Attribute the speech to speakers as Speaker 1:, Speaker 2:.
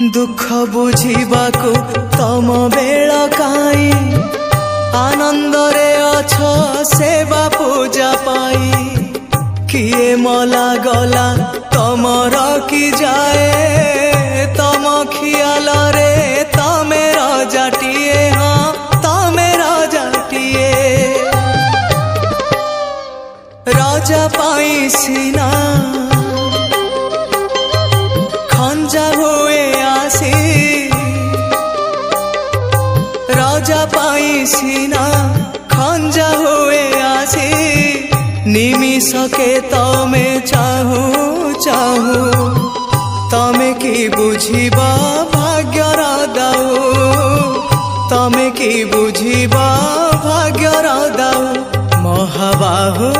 Speaker 1: दुख बुझिबाकु तम बेल काई आनंद रे अछ सेवा पूजा पाई किए मला गला तम रखी जाए तम खियाल रे तमे रजाटिए हाँ तमे रजाटिए राजा पाई सीना खंजा हुए आसी राजा पाई सीना खंजा हुए आसी निमिषके तमे चाहू चाहू तमे की बुझिबा भाग्यर दाऊ तमे की बुझिबा भाग्यर दाऊ महाबाहू